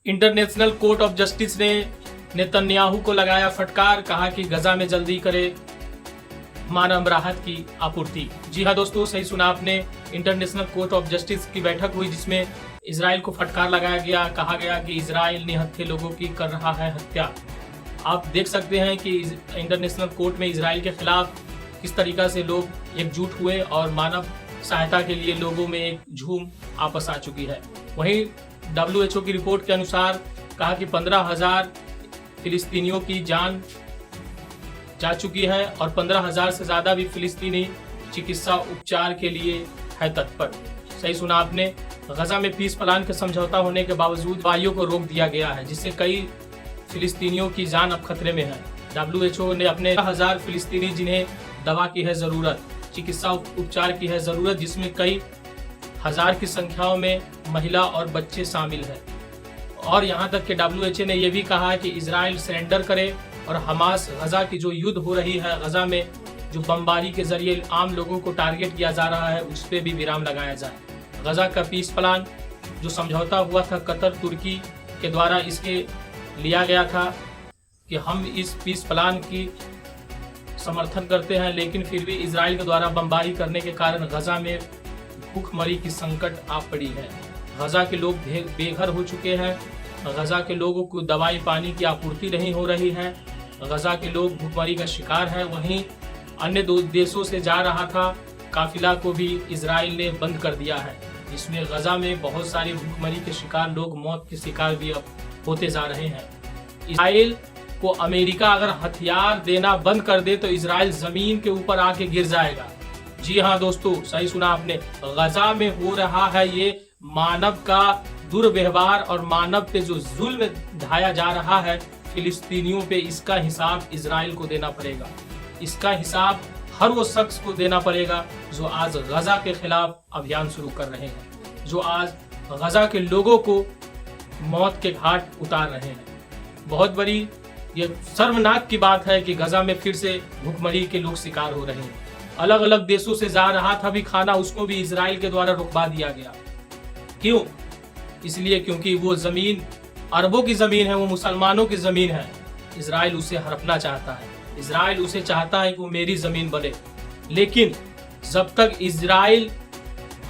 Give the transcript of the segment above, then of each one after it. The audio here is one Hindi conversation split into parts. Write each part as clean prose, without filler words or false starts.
इंटरनेशनल कोर्ट ऑफ जस्टिस ने नेतन्याहू को लगाया फटकार, कहा कि गजा में जल्दी करे मानव राहत की आपूर्ति। जी हाँ दोस्तों, सही सुना आपने। इंटरनेशनल कोर्ट ऑफ जस्टिस की बैठक हुई जिसमें इजराइल को फटकार लगाया गया। कहा गया कि इजराइल निहत्थे लोगों की कर रहा है हत्या। आप देख सकते हैं कि इंटरनेशनल कोर्ट में इजराइल के खिलाफ किस तरीका से लोग एकजुट हुए और मानव सहायता के लिए लोगों में एक झूम आपस आ चुकी है। वहीं WHO की रिपोर्ट के अनुसार कहा कि 15,000 फिलिस्तीनियों की जान जा चुकी है और 15,000 से ज्यादा भी फिलिस्तीनी चिकित्सा उपचार के लिए है तत्पर। सही सुना आपने। गजा में पीस प्लान के समझौता होने के बावजूद दवाइयों को रोक दिया गया है, जिससे कई फिलिस्तीनियों की जान अब खतरे में है। WHO ने अपने 1000 फिलिस्तीनी जिन्हें दवा की है जरूरत, चिकित्सा उपचार की है जरूरत, जिसमें कई हजार की संख्याओं में महिला और बच्चे शामिल हैं। और यहाँ तक कि WHO ने यह भी कहा है कि इजराइल सरेंडर करे और हमास गजा की जो युद्ध हो रही है, गजा में जो बमबारी के जरिए आम लोगों को टारगेट किया जा रहा है, उस पर भी विराम लगाया जाए। गजा का पीस प्लान जो समझौता हुआ था कतर तुर्की के द्वारा, इसके लिया गया था कि हम इस पीस प्लान की समर्थन करते हैं, लेकिन फिर भी इजराइल के द्वारा बमबारी करने के कारण गजा में भूखमरी की संकट आ पड़ी है। गजा के लोग बेघर हो चुके हैं। गजा के लोगों को दवाई पानी की आपूर्ति नहीं हो रही है। गजा के लोग भूखमरी का शिकार हैं। वहीं अन्य दो देशों से जा रहा था काफिला को भी इजराइल ने बंद कर दिया है, जिसमें गजा में बहुत सारे भूखमरी के शिकार लोग मौत के शिकार भी अब होते जा रहे हैं। इजराइल को अमेरिका अगर हथियार देना बंद कर दे तो इजराइल जमीन के ऊपर आके गिर जाएगा। जी हाँ दोस्तों, सही सुना आपने। गजा में हो रहा है ये मानव का दुर्व्यवहार और मानव पे जो जुल्म ढाया जा रहा है फिलिस्तीनियों पे, इसका हिसाब इजराइल को देना पड़ेगा। इसका हिसाब हर वो शख्स को देना पड़ेगा जो आज गजा के खिलाफ अभियान शुरू कर रहे हैं, जो आज गजा के लोगों को मौत के घाट उतार रहे हैं। बहुत बड़ी ये शर्मनाक की बात है कि गजा में फिर से भूखमरी के लोग शिकार हो रहे हैं। अलग अलग देशों से जा रहा था भी खाना, उसको भी इजराइल के द्वारा रुकवा दिया गया। क्यों? इसलिए क्योंकि वो जमीन अरबों की जमीन है, वो मुसलमानों की जमीन है। इजराइल उसे हड़पना चाहता है। इजराइल उसे चाहता है कि वो मेरी जमीन बने। लेकिन जब तक इजराइल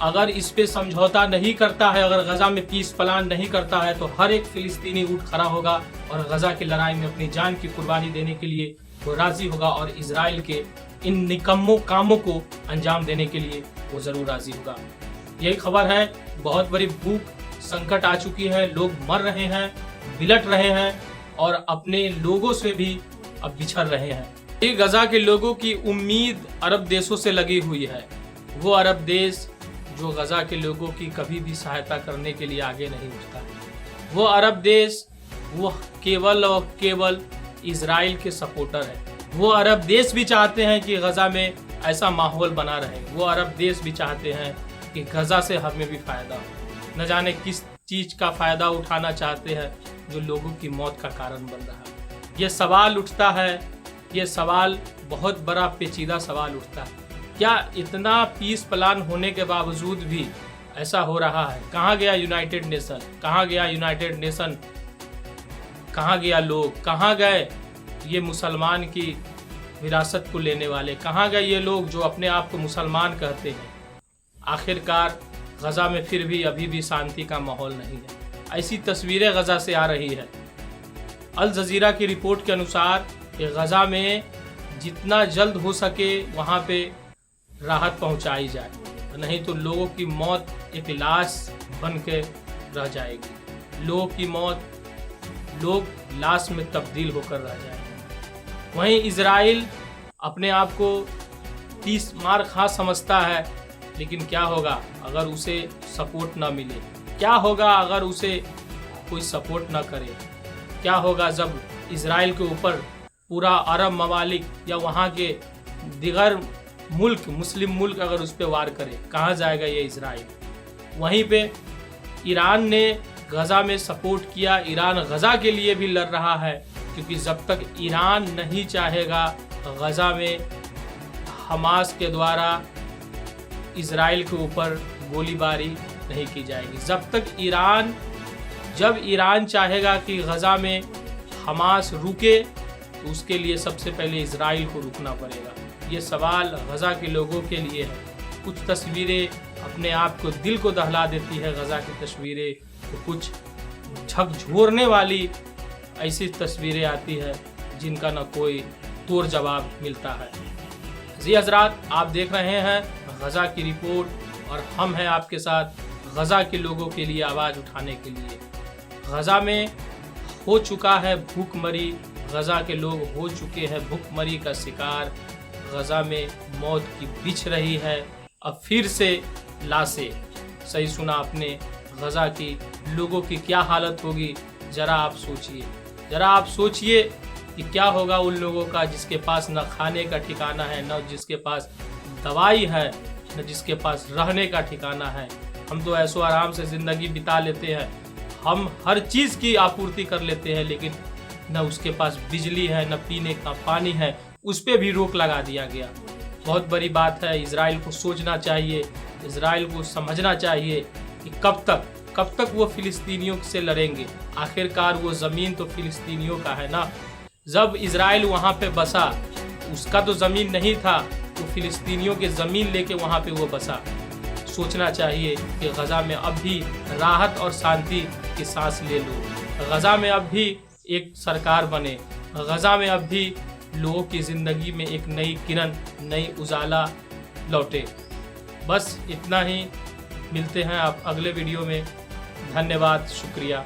अगर इस पे समझौता नहीं करता है, अगर गजा में पीस प्लान नहीं करता है, तो हर एक फिलिस्तीनी उठ खड़ा होगा और गजा की लड़ाई में अपनी जान की कुर्बानी देने के लिए वो राजी होगा और इजराइल के इन निकम्मों कामों को अंजाम देने के लिए वो जरूर राजी होगा। यही खबर है। बहुत बड़ी भूख संकट आ चुकी है, लोग मर रहे हैं, बिलट रहे हैं और अपने लोगों से भी अब बिछड़ रहे हैं। ये गजा के लोगों की उम्मीद अरब देशों से लगी हुई है। वो अरब देश जो गजा के लोगों की कभी भी सहायता करने के लिए आगे नहीं उठता है। वो अरब देश वो केवल और केवल इजराइल के सपोर्टर है। वो अरब देश भी चाहते हैं कि गजा में ऐसा माहौल बना रहे। वो अरब देश भी चाहते हैं कि गजा से हमें भी फायदा हो। न जाने किस चीज का फायदा उठाना चाहते हैं जो लोगों की मौत का कारण बन रहा है। ये सवाल उठता है, ये सवाल बहुत बड़ा पेचीदा सवाल उठता है। क्या इतना पीस प्लान होने के बावजूद भी ऐसा हो रहा है? कहाँ गया यूनाइटेड नेशन? कहाँ गया यूनाइटेड नेशन? कहाँ गया लोग? कहाँ गए ये मुसलमान की विरासत को लेने वाले? कहाँ गए ये लोग जो अपने आप को मुसलमान कहते हैं? आखिरकार गजा में फिर भी अभी भी शांति का माहौल नहीं है। ऐसी तस्वीरें गजा से आ रही है। अल जजीरा की रिपोर्ट के अनुसार गजा में जितना जल्द हो सके वहाँ पे राहत पहुँचाई जाए, नहीं तो लोगों की मौत एक लाश बन के रह जाएगी। लोगों की मौत लोग लाश में तब्दील होकर रह जाएंगे। वहीं इजराइल अपने आप को 30 मार खा समझता है, लेकिन क्या होगा अगर उसे सपोर्ट ना मिले? क्या होगा अगर उसे कोई सपोर्ट ना करे? क्या होगा जब इजराइल के ऊपर पूरा अरब ममालिक या वहाँ के दिगर मुल्क, मुस्लिम मुल्क अगर उस पर वार करे? कहाँ जाएगा ये इजराइल? वहीं पे ईरान ने गजा में सपोर्ट किया। ईरान गजा के लिए भी लड़ रहा है, क्योंकि जब तक ईरान नहीं चाहेगा गजा में हमास के द्वारा इजराइल के ऊपर गोलीबारी नहीं की जाएगी। जब तक ईरान जब ईरान चाहेगा कि गजा में हमास रुके तो उसके लिए सबसे पहले इजराइल को रुकना पड़ेगा। ये सवाल गजा के लोगों के लिए है। कुछ तस्वीरें अपने आप को दिल को दहला देती है गजा की तस्वीरें, तो कुछ झकझोरने वाली ऐसी तस्वीरें आती है जिनका न कोई तोड़ जवाब मिलता है। जी हजरात, आप देख रहे हैं गजा की रिपोर्ट और हम हैं आपके साथ गजा के लोगों के लिए आवाज़ उठाने के लिए। गजा में हो चुका है भूखमरी, गजा के लोग हो चुके हैं भूखमरी का शिकार। गजा में मौत की बिछ रही है अब फिर से लाशें। सही सुना आपने, गजा की लोगों की क्या हालत होगी जरा आप सोचिए। जरा आप सोचिए कि क्या होगा उन लोगों का जिसके पास न खाने का ठिकाना है, न जिसके पास दवाई है, न जिसके पास रहने का ठिकाना है। हम तो ऐसो आराम से ज़िंदगी बिता लेते हैं, हम हर चीज़ की आपूर्ति कर लेते हैं, लेकिन न उसके पास बिजली है, न पीने का पानी है, उस पर भी रोक लगा दिया गया। बहुत बड़ी बात है। इजराइल को सोचना चाहिए, इजराइल को समझना चाहिए कि कब तक वो फिलिस्तीनियों से लड़ेंगे। आखिरकार वो ज़मीन तो फिलिस्तीनियों का है ना। जब इजराइल वहाँ पे बसा, उसका तो ज़मीन नहीं था, तो फिलिस्तीनियों के ज़मीन लेके वहाँ पे वो बसा। सोचना चाहिए कि गजा में अब भी राहत और शांति की सांस ले लो, गजा में अब भी एक सरकार बने, गजा में अब भी लोगों की ज़िंदगी में एक नई किरण, नई उजाला लौटे। बस इतना ही। मिलते हैं आप अगले वीडियो में। धन्यवाद, शुक्रिया।